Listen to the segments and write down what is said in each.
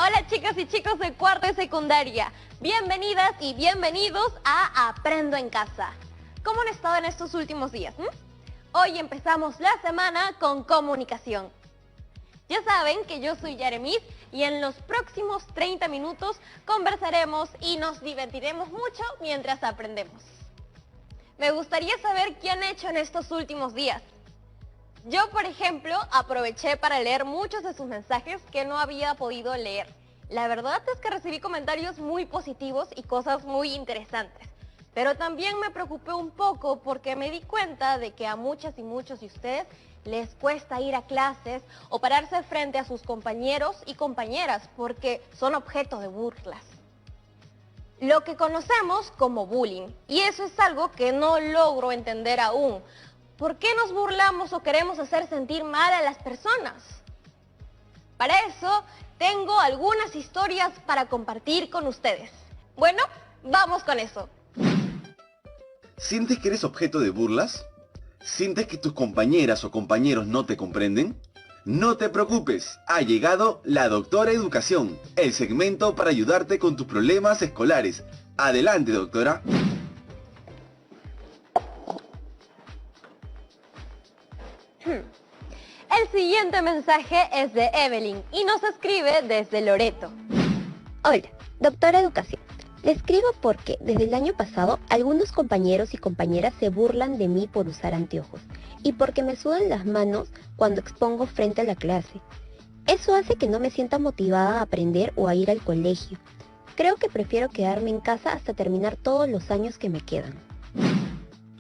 Hola chicas y chicos de cuarto de secundaria, bienvenidas y bienvenidos a Aprendo en Casa. ¿Cómo han estado en estos últimos días? Hoy empezamos la semana con comunicación. Ya saben que yo soy Yaremis y en los próximos 30 minutos conversaremos y nos divertiremos mucho mientras aprendemos. Me gustaría saber qué han hecho en estos últimos días. Yo, por ejemplo, aproveché para leer muchos de sus mensajes que no había podido leer. La verdad es que recibí comentarios muy positivos y cosas muy interesantes. Pero también me preocupé un poco porque me di cuenta de que a muchas y muchos de ustedes les cuesta ir a clases o pararse frente a sus compañeros y compañeras porque son objeto de burlas. Lo que conocemos como bullying, y eso es algo que no logro entender aún. ¿Por qué nos burlamos o queremos hacer sentir mal a las personas? Para eso, tengo algunas historias para compartir con ustedes. Bueno, vamos con eso. ¿Sientes que eres objeto de burlas? ¿Sientes que tus compañeras o compañeros no te comprenden? No te preocupes, ha llegado la Doctora Educación, el segmento para ayudarte con tus problemas escolares. Adelante, doctora. El siguiente mensaje es de Evelyn y nos escribe desde Loreto. Hola, doctora Educación. Le escribo porque desde el año pasado algunos compañeros y compañeras se burlan de mí por usar anteojos y porque me sudan las manos cuando expongo frente a la clase. Eso hace que no me sienta motivada a aprender o a ir al colegio. Creo que prefiero quedarme en casa hasta terminar todos los años que me quedan.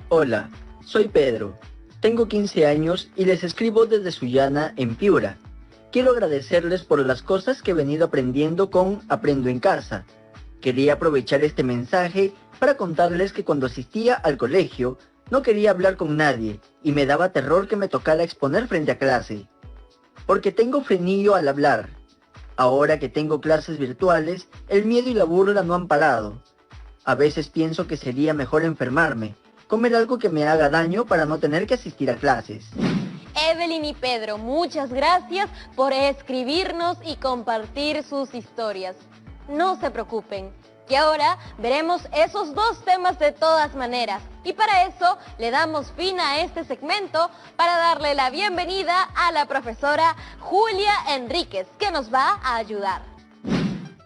Hola, soy Pedro. Tengo 15 años y les escribo desde Sullana, en Piura. Quiero agradecerles por las cosas que he venido aprendiendo con Aprendo en Casa. Quería aprovechar este mensaje para contarles que cuando asistía al colegio no quería hablar con nadie y me daba terror que me tocara exponer frente a clase. Porque tengo frenillo al hablar. Ahora que tengo clases virtuales, el miedo y la burla no han parado. A veces pienso que sería mejor enfermarme, comer algo que me haga daño para no tener que asistir a clases. Evelyn y Pedro, muchas gracias por escribirnos y compartir sus historias. No se preocupen, que ahora veremos esos dos temas de todas maneras. Y para eso le damos fin a este segmento para darle la bienvenida a la profesora Julia Enríquez, que nos va a ayudar.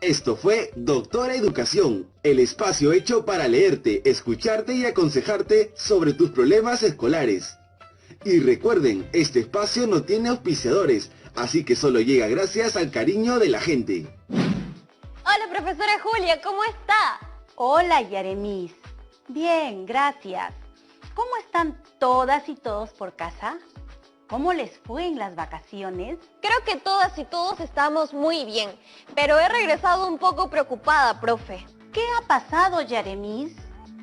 Esto fue Doctora Educación, el espacio hecho para leerte, escucharte y aconsejarte sobre tus problemas escolares. Y recuerden, este espacio no tiene auspiciadores, así que solo llega gracias al cariño de la gente. Hola profesora Julia, ¿cómo está? Hola Yaremis. Bien, gracias. ¿Cómo están todas y todos por casa? ¿Cómo les fue en las vacaciones? Creo que todas y todos estamos muy bien, pero he regresado un poco preocupada, profe. ¿Qué ha pasado, Yaremis?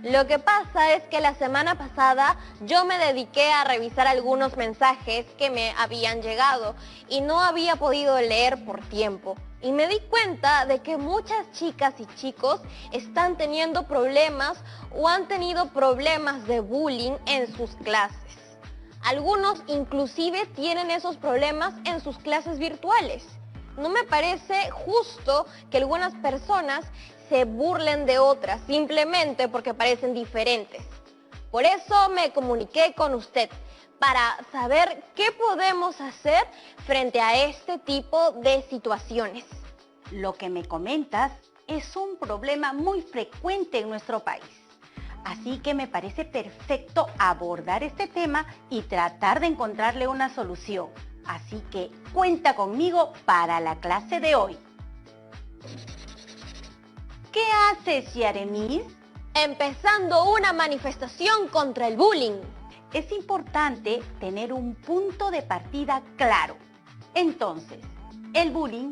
Lo que pasa es que la semana pasada yo me dediqué a revisar algunos mensajes que me habían llegado y no había podido leer por tiempo. Y me di cuenta de que muchas chicas y chicos están teniendo problemas o han tenido problemas de bullying en sus clases. Algunos inclusive tienen esos problemas en sus clases virtuales. No me parece justo que algunas personas se burlen de otras simplemente porque parecen diferentes. Por eso me comuniqué con usted para saber qué podemos hacer frente a este tipo de situaciones. Lo que me comentas es un problema muy frecuente en nuestro país. Así que me parece perfecto abordar este tema y tratar de encontrarle una solución. Así que cuenta conmigo para la clase de hoy. ¿Qué haces, Yaremis? Empezando una manifestación contra el bullying. Es importante tener un punto de partida claro. Entonces, el bullying,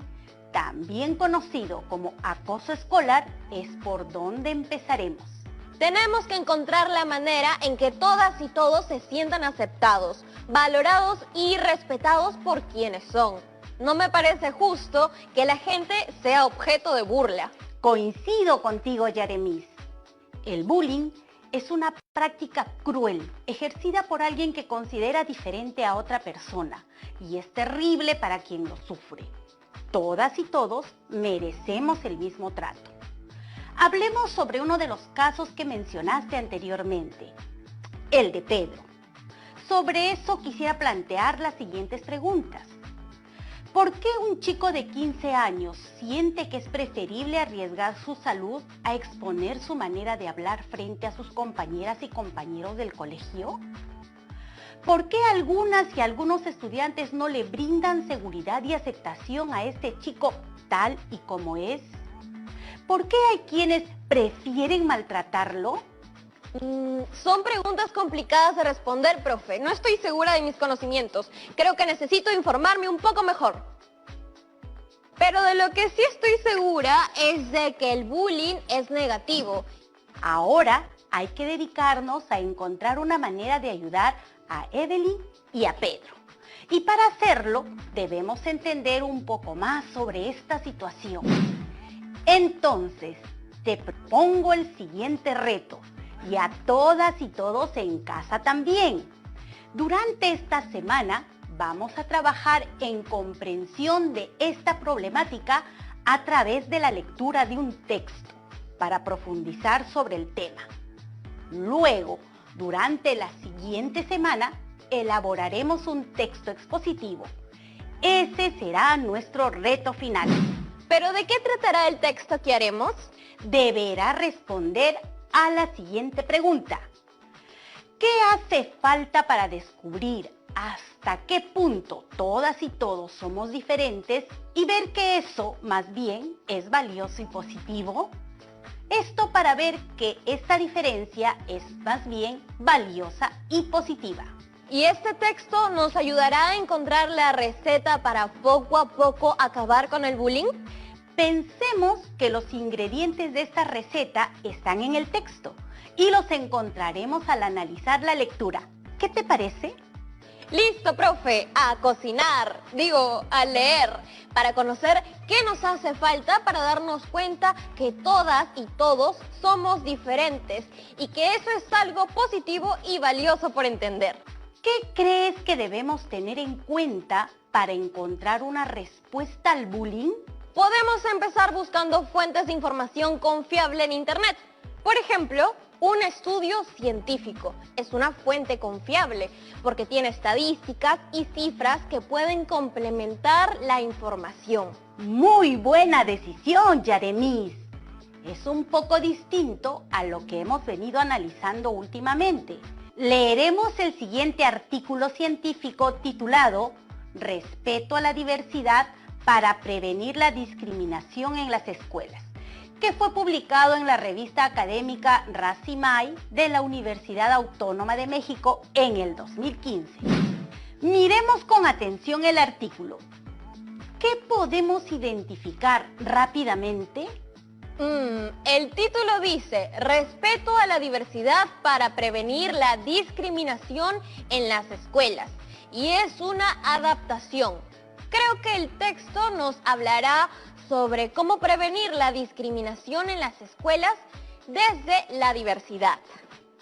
también conocido como acoso escolar, es por donde empezaremos. Tenemos que encontrar la manera en que todas y todos se sientan aceptados, valorados y respetados por quienes son. No me parece justo que la gente sea objeto de burla. Coincido contigo, Yaremis. El bullying es una práctica cruel, ejercida por alguien que considera diferente a otra persona, y es terrible para quien lo sufre. Todas y todos merecemos el mismo trato. Hablemos sobre uno de los casos que mencionaste anteriormente, el de Pedro. Sobre eso quisiera plantear las siguientes preguntas. ¿Por qué un chico de 15 años siente que es preferible arriesgar su salud a exponer su manera de hablar frente a sus compañeras y compañeros del colegio? ¿Por qué algunas y algunos estudiantes no le brindan seguridad y aceptación a este chico tal y como es? ¿Por qué hay quienes prefieren maltratarlo? Son preguntas complicadas de responder, profe. No estoy segura de mis conocimientos. Creo que necesito informarme un poco mejor. Pero de lo que sí estoy segura es de que el bullying es negativo. Ahora hay que dedicarnos a encontrar una manera de ayudar a Evelyn y a Pedro. Y para hacerlo debemos entender un poco más sobre esta situación. Entonces, te propongo el siguiente reto. Y a todas y todos en casa también. Durante esta semana vamos a trabajar en comprensión de esta problemática a través de la lectura de un texto para profundizar sobre el tema. Luego, durante la siguiente semana, elaboraremos un texto expositivo. Ese será nuestro reto final. ¿Pero de qué tratará el texto que haremos? Deberá responder a la siguiente pregunta. ¿Qué hace falta para descubrir hasta qué punto todas y todos somos diferentes y ver que eso más bien es valioso y positivo? Esto para ver que esta diferencia es más bien valiosa y positiva. ¿Y este texto nos ayudará a encontrar la receta para poco a poco acabar con el bullying? Pensemos que los ingredientes de esta receta están en el texto y los encontraremos al analizar la lectura. ¿Qué te parece? Listo, profe, a cocinar, a leer, para conocer qué nos hace falta para darnos cuenta que todas y todos somos diferentes y que eso es algo positivo y valioso por entender. ¿Qué crees que debemos tener en cuenta para encontrar una respuesta al bullying? Podemos empezar buscando fuentes de información confiable en Internet. Por ejemplo, un estudio científico es una fuente confiable porque tiene estadísticas y cifras que pueden complementar la información. Muy buena decisión, Yaremis. Es un poco distinto a lo que hemos venido analizando últimamente. Leeremos el siguiente artículo científico titulado Respeto a la diversidad para prevenir la discriminación en las escuelas, que fue publicado en la revista académica Racimay de la Universidad Autónoma de México en el 2015. Miremos con atención el artículo. ¿Qué podemos identificar rápidamente? El título dice, respeto a la diversidad para prevenir la discriminación en las escuelas, y es una adaptación. Creo que el texto nos hablará sobre cómo prevenir la discriminación en las escuelas desde la diversidad.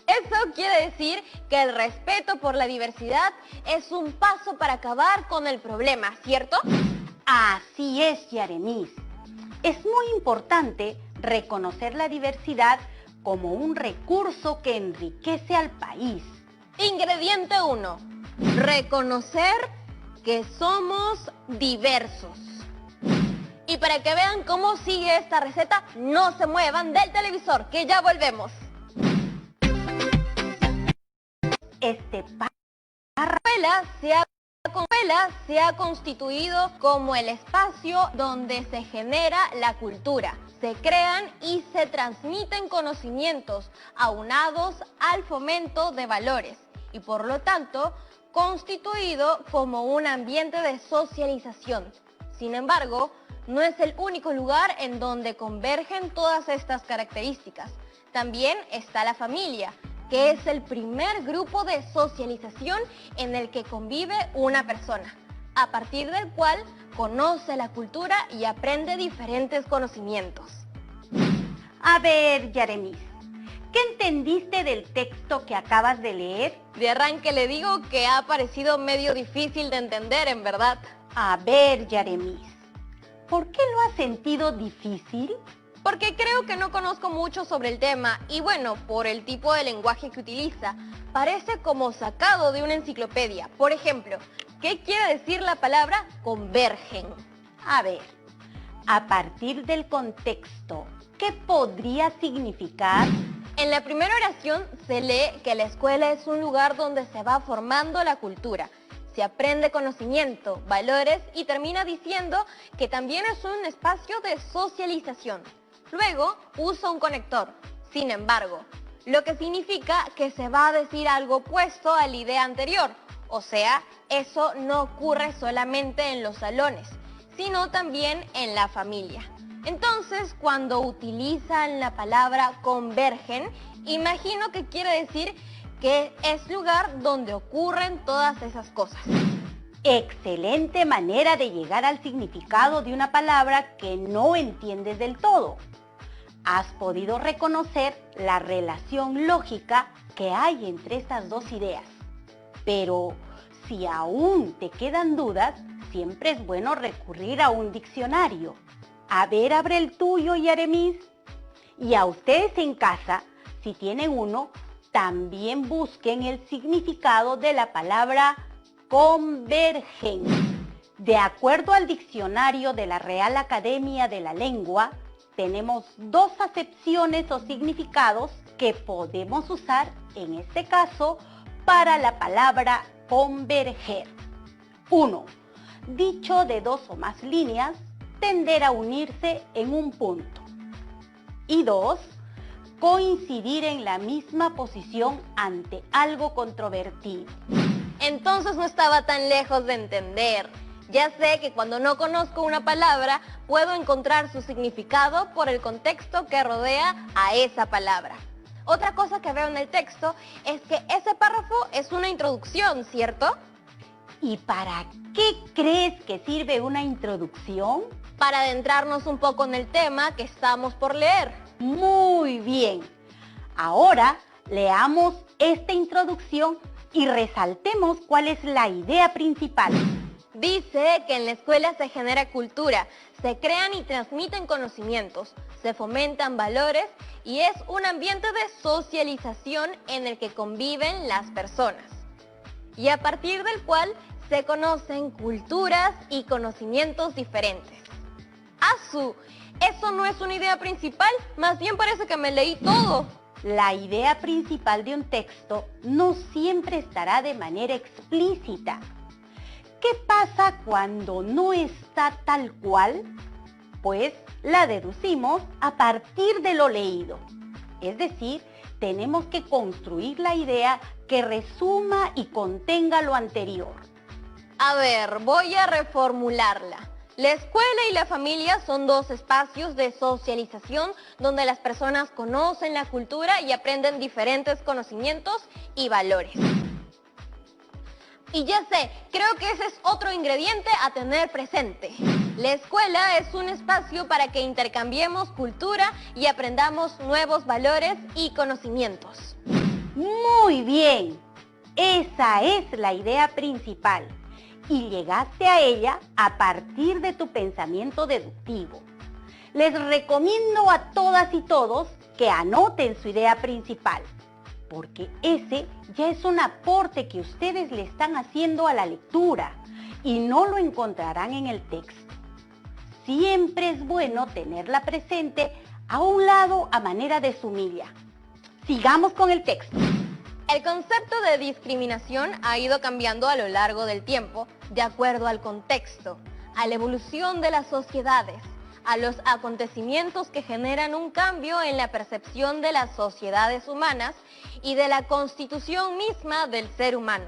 Eso quiere decir que el respeto por la diversidad es un paso para acabar con el problema, ¿cierto? Así es, Yaremis. Es muy importante reconocer la diversidad como un recurso que enriquece al país. Ingrediente 1. Reconocer que somos diversos. Y para que vean cómo sigue esta receta, no se muevan del televisor, que ya volvemos. La escuela se ha constituido como el espacio donde se genera la cultura. Se crean y se transmiten conocimientos aunados al fomento de valores y por lo tanto constituido como un ambiente de socialización. Sin embargo, no es el único lugar en donde convergen todas estas características. También está la familia, que es el primer grupo de socialización en el que convive una persona, a partir del cual conoce la cultura y aprende diferentes conocimientos. A ver, Yaremis, ¿qué entendiste del texto que acabas de leer? De arranque le digo que ha parecido medio difícil de entender, en verdad. A ver, Yaremis, ¿Por qué lo has sentido difícil? Porque creo que no conozco mucho sobre el tema y bueno, por el tipo de lenguaje que utiliza, parece como sacado de una enciclopedia. Por ejemplo, ¿qué quiere decir la palabra convergen? A ver, a partir del contexto, ¿qué podría significar? En la primera oración se lee que la escuela es un lugar donde se va formando la cultura. Se aprende conocimiento, valores y termina diciendo que también es un espacio de socialización. Luego usa un conector, sin embargo, lo que significa que se va a decir algo opuesto a la idea anterior. O sea, eso no ocurre solamente en los salones, sino también en la familia. Entonces, cuando utilizan la palabra convergen, imagino que quiere decir que es lugar donde ocurren todas esas cosas. Excelente manera de llegar al significado de una palabra que no entiendes del todo. Has podido reconocer la relación lógica que hay entre estas dos ideas. Pero si aún te quedan dudas, siempre es bueno recurrir a un diccionario. A ver, abre el tuyo, Yaremis. Y a ustedes en casa, si tienen uno, también busquen el significado de la palabra convergen. De acuerdo al diccionario de la Real Academia de la Lengua, tenemos dos acepciones o significados que podemos usar, en este caso, para la palabra converger. 1. Dicho de dos o más líneas, tender a unirse en un punto. Y 2. Coincidir en la misma posición ante algo controvertido. Entonces no estaba tan lejos de entender. Ya sé que cuando no conozco una palabra, puedo encontrar su significado por el contexto que rodea a esa palabra. Otra cosa que veo en el texto es que ese párrafo es una introducción, ¿cierto? ¿Y para qué crees que sirve una introducción? Para adentrarnos un poco en el tema que estamos por leer. Muy bien. Ahora leamos esta introducción y resaltemos cuál es la idea principal. Dice que en la escuela se genera cultura, se crean y transmiten conocimientos, se fomentan valores y es un ambiente de socialización en el que conviven las personas. Y a partir del cual se conocen culturas y conocimientos diferentes. ¡Asu! Eso no es una idea principal, más bien parece que me leí todo. La idea principal de un texto no siempre estará de manera explícita. ¿Qué pasa cuando no está tal cual? Pues la deducimos a partir de lo leído. Es decir, tenemos que construir la idea que resuma y contenga lo anterior. A ver, voy a reformularla. La escuela y la familia son dos espacios de socialización donde las personas conocen la cultura y aprenden diferentes conocimientos y valores. Y ya sé, creo que ese es otro ingrediente a tener presente. La escuela es un espacio para que intercambiemos cultura y aprendamos nuevos valores y conocimientos. Muy bien, esa es la idea principal. Y llegaste a ella a partir de tu pensamiento deductivo. Les recomiendo a todas y todos que anoten su idea principal, porque ese ya es un aporte que ustedes le están haciendo a la lectura y no lo encontrarán en el texto. Siempre es bueno tenerla presente a un lado a manera de sumilla. Sigamos con el texto. El concepto de discriminación ha ido cambiando a lo largo del tiempo, de acuerdo al contexto, a la evolución de las sociedades, a los acontecimientos que generan un cambio en la percepción de las sociedades humanas y de la constitución misma del ser humano.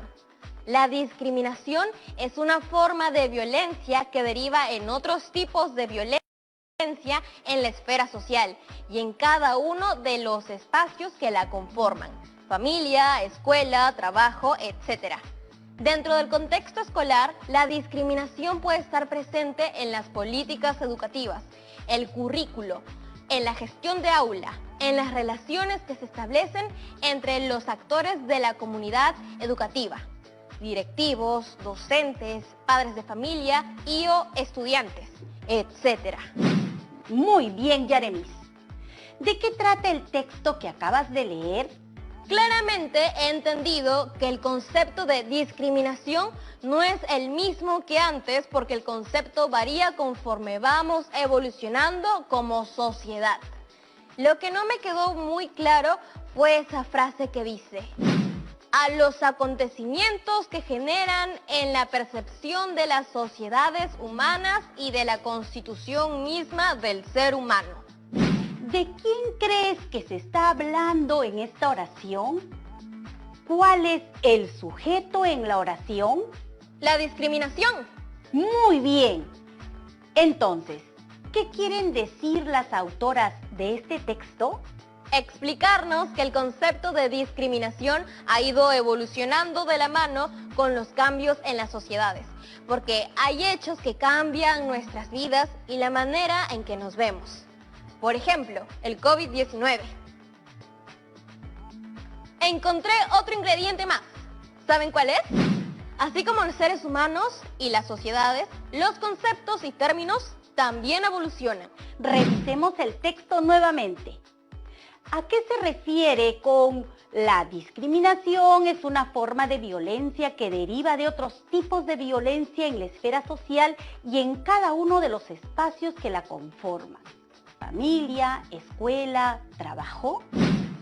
La discriminación es una forma de violencia que deriva en otros tipos de violencia en la esfera social y en cada uno de los espacios que la conforman. Familia, escuela, trabajo, etc. Dentro del contexto escolar, la discriminación puede estar presente en las políticas educativas, el currículo, en la gestión de aula, en las relaciones que se establecen entre los actores de la comunidad educativa, directivos, docentes, padres de familia y o estudiantes, etc. Muy bien, Yaremis. ¿De qué trata el texto que acabas de leer? Claramente he entendido que el concepto de discriminación no es el mismo que antes porque el concepto varía conforme vamos evolucionando como sociedad. Lo que no me quedó muy claro fue esa frase que dice: a los acontecimientos que generan en la percepción de las sociedades humanas y de la constitución misma del ser humano. ¿De quién crees que se está hablando en esta oración? ¿Cuál es el sujeto en la oración? La discriminación. Muy bien. Entonces, ¿qué quieren decir las autoras de este texto? Explicarnos que el concepto de discriminación ha ido evolucionando de la mano con los cambios en las sociedades, porque hay hechos que cambian nuestras vidas y la manera en que nos vemos. Por ejemplo, el COVID-19. Encontré otro ingrediente más. ¿Saben cuál es? Así como los seres humanos y las sociedades, los conceptos y términos también evolucionan. Revisemos el texto nuevamente. ¿A qué se refiere con la discriminación? Es una forma de violencia que deriva de otros tipos de violencia en la esfera social y en cada uno de los espacios que la conforman. Familia, escuela, trabajo.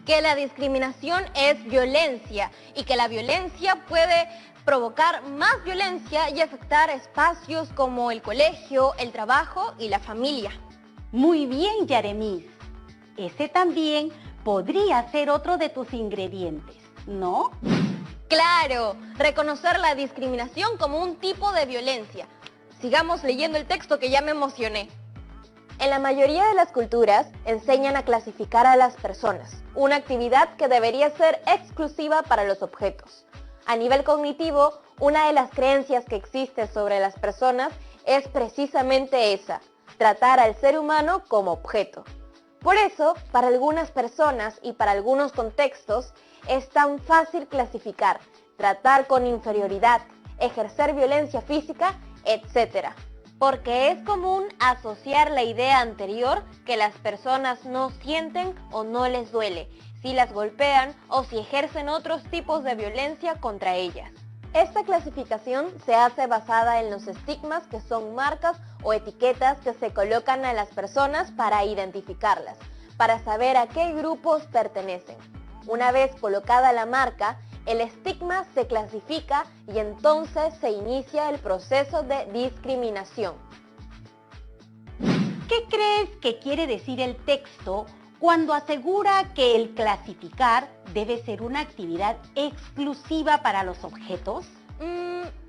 Que la discriminación es violencia y que la violencia puede provocar más violencia y afectar espacios como el colegio, el trabajo y la familia. Muy bien, Yaremis. Ese también podría ser otro de tus ingredientes, ¿no? Claro, reconocer la discriminación como un tipo de violencia. Sigamos leyendo el texto que ya me emocioné. En la mayoría de las culturas enseñan a clasificar a las personas, una actividad que debería ser exclusiva para los objetos. A nivel cognitivo, una de las creencias que existe sobre las personas es precisamente esa, tratar al ser humano como objeto. Por eso, para algunas personas y para algunos contextos, es tan fácil clasificar, tratar con inferioridad, ejercer violencia física, etc. Porque es común asociar la idea anterior que las personas no sienten o no les duele, si las golpean o si ejercen otros tipos de violencia contra ellas. Esta clasificación se hace basada en los estigmas, que son marcas o etiquetas que se colocan a las personas para identificarlas, para saber a qué grupos pertenecen. Una vez colocada la marca, el estigma se clasifica y entonces se inicia el proceso de discriminación. ¿Qué crees que quiere decir el texto cuando asegura que el clasificar debe ser una actividad exclusiva para los objetos?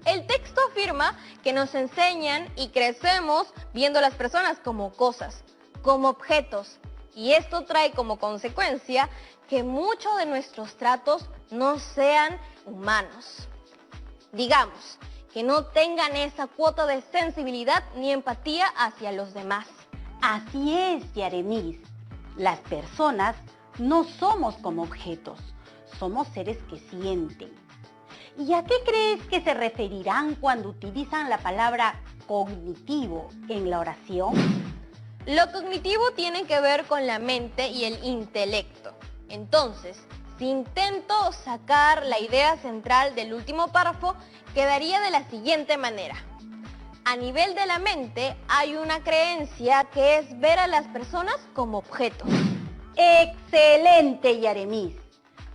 El texto afirma que nos enseñan y crecemos viendo a las personas como cosas, como objetos, y esto trae como consecuencia que muchos de nuestros tratos no sean humanos. Digamos, que no tengan esa cuota de sensibilidad ni empatía hacia los demás. Así es, Yaremis. Las personas no somos como objetos, somos seres que sienten. ¿Y a qué crees que se referirán cuando utilizan la palabra cognitivo en la oración? Lo cognitivo tiene que ver con la mente y el intelecto. Entonces, si intento sacar la idea central del último párrafo, quedaría de la siguiente manera. A nivel de la mente hay una creencia que es ver a las personas como objetos. ¡Excelente, Yaremis!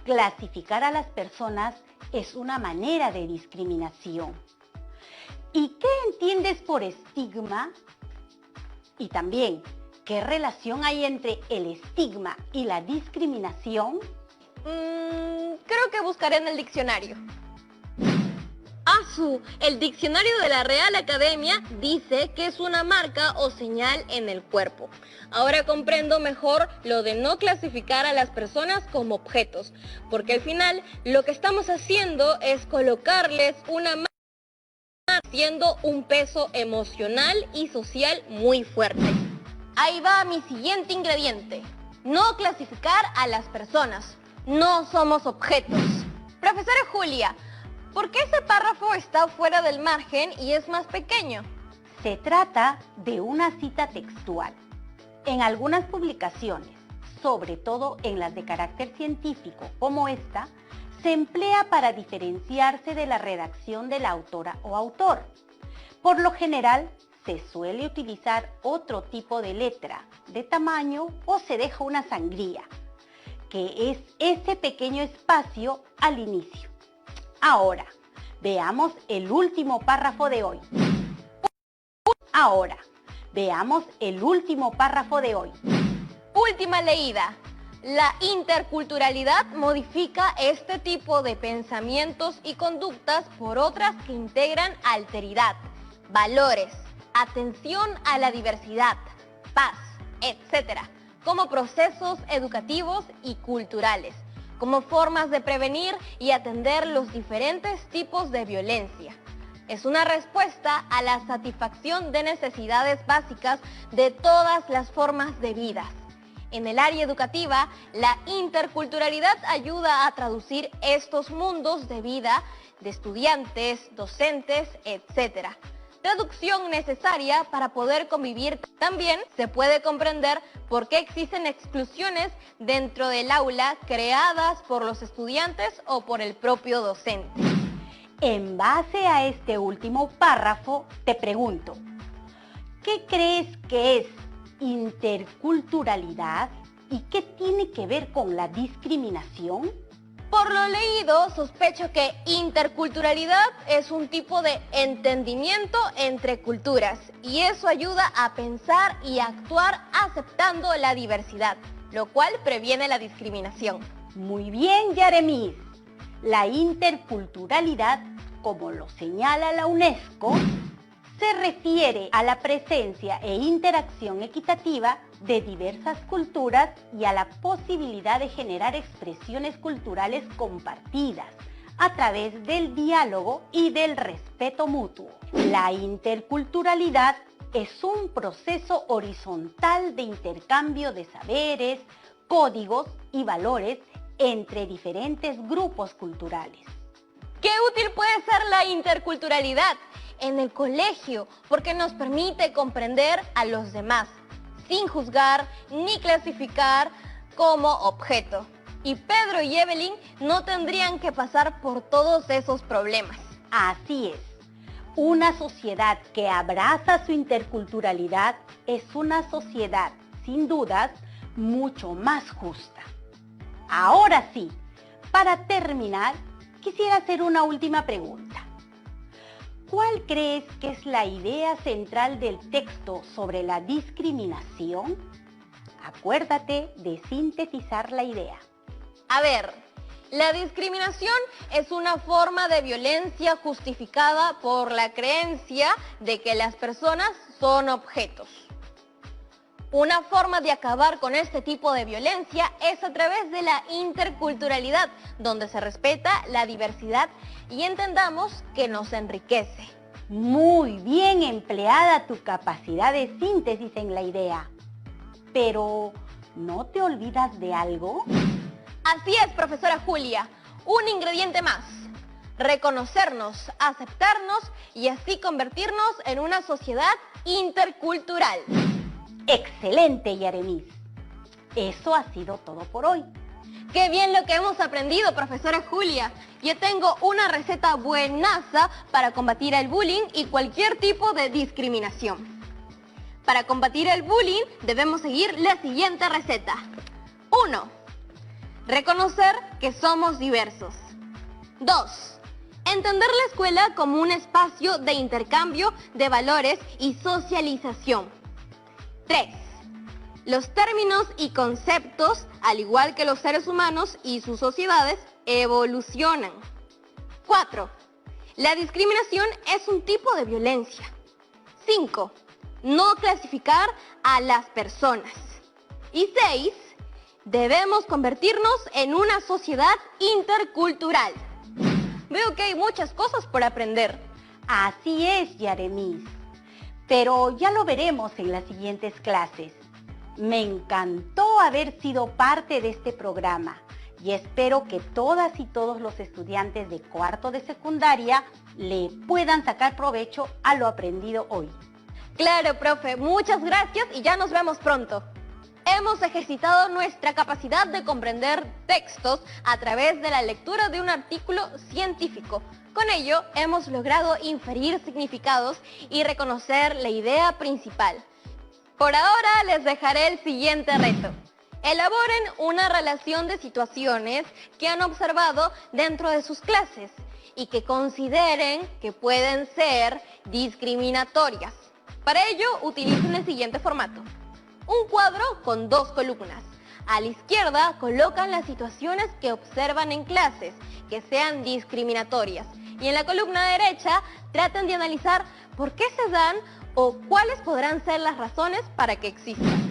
Clasificar a las personas es una manera de discriminación. ¿Y qué entiendes por estigma? Y también, ¿qué relación hay entre el estigma y la discriminación? Creo que buscaré en el diccionario. El diccionario de la Real Academia dice que es una marca o señal en el cuerpo. Ahora comprendo mejor lo de no clasificar a las personas como objetos, porque al final lo que estamos haciendo es colocarles una marca haciendo un peso emocional y social muy fuerte. Ahí va mi siguiente ingrediente. No clasificar a las personas. No somos objetos. Profesora Julia, ¿por qué ese párrafo está fuera del margen y es más pequeño? Se trata de una cita textual. En algunas publicaciones, sobre todo en las de carácter científico como esta, se emplea para diferenciarse de la redacción de la autora o autor. Por lo general, se suele utilizar otro tipo de letra, de tamaño, o se deja una sangría, que es ese pequeño espacio al inicio. Ahora, veamos el último párrafo de hoy. Última leída. La interculturalidad modifica este tipo de pensamientos y conductas por otras que integran alteridad, valores, atención a la diversidad, paz, etc., como procesos educativos y culturales, como formas de prevenir y atender los diferentes tipos de violencia. Es una respuesta a la satisfacción de necesidades básicas de todas las formas de vida. En el área educativa, la interculturalidad ayuda a traducir estos mundos de vida de estudiantes, docentes, etc. Traducción necesaria para poder convivir. También se puede comprender por qué existen exclusiones dentro del aula creadas por los estudiantes o por el propio docente. En base a este último párrafo, te pregunto, ¿qué crees que es interculturalidad y qué tiene que ver con la discriminación? Por lo leído, sospecho que interculturalidad es un tipo de entendimiento entre culturas y eso ayuda a pensar y actuar aceptando la diversidad, lo cual previene la discriminación. Muy bien, Yaremis. La interculturalidad, como lo señala la UNESCO, se refiere a la presencia e interacción equitativa de diversas culturas y a la posibilidad de generar expresiones culturales compartidas a través del diálogo y del respeto mutuo. La interculturalidad es un proceso horizontal de intercambio de saberes, códigos y valores entre diferentes grupos culturales. ¡Qué útil puede ser la interculturalidad en el colegio! Porque nos permite comprender a los demás, sin juzgar ni clasificar como objeto. Y Pedro y Evelyn no tendrían que pasar por todos esos problemas. Así es. Una sociedad que abraza su interculturalidad es una sociedad, sin dudas, mucho más justa. Ahora sí, para terminar, quisiera hacer una última pregunta. ¿Cuál crees que es la idea central del texto sobre la discriminación? Acuérdate de sintetizar la idea. A ver, la discriminación es una forma de violencia justificada por la creencia de que las personas son objetos. Una forma de acabar con este tipo de violencia es a través de la interculturalidad, donde se respeta la diversidad y entendamos que nos enriquece. Muy bien empleada tu capacidad de síntesis en la idea. Pero, ¿no te olvidas de algo? Así es, profesora Julia. Un ingrediente más. Reconocernos, aceptarnos y así convertirnos en una sociedad intercultural. Excelente, Yaremis. Eso ha sido todo por hoy. ¡Qué bien lo que hemos aprendido, profesora Julia! Yo tengo una receta buenaza para combatir el bullying y cualquier tipo de discriminación. Para combatir el bullying debemos seguir la siguiente receta. 1. Reconocer que somos diversos. 2. Entender la escuela como un espacio de intercambio de valores y socialización. 3. Los términos y conceptos, al igual que los seres humanos y sus sociedades, evolucionan. 4. La discriminación es un tipo de violencia. 5. No clasificar a las personas. Y 6. Debemos convertirnos en una sociedad intercultural. Veo que hay muchas cosas por aprender. Así es, Yaremis. Pero ya lo veremos en las siguientes clases. Me encantó haber sido parte de este programa y espero que todas y todos los estudiantes de cuarto de secundaria le puedan sacar provecho a lo aprendido hoy. Claro, profe, muchas gracias y ya nos vemos pronto. Hemos ejercitado nuestra capacidad de comprender textos a través de la lectura de un artículo científico. Con ello, hemos logrado inferir significados y reconocer la idea principal. Por ahora les dejaré el siguiente reto. Elaboren una relación de situaciones que han observado dentro de sus clases y que consideren que pueden ser discriminatorias. Para ello, utilicen el siguiente formato. Un cuadro con dos columnas. A la izquierda colocan las situaciones que observan en clases que sean discriminatorias. Y en la columna derecha tratan de analizar por qué se dan o cuáles podrán ser las razones para que existan.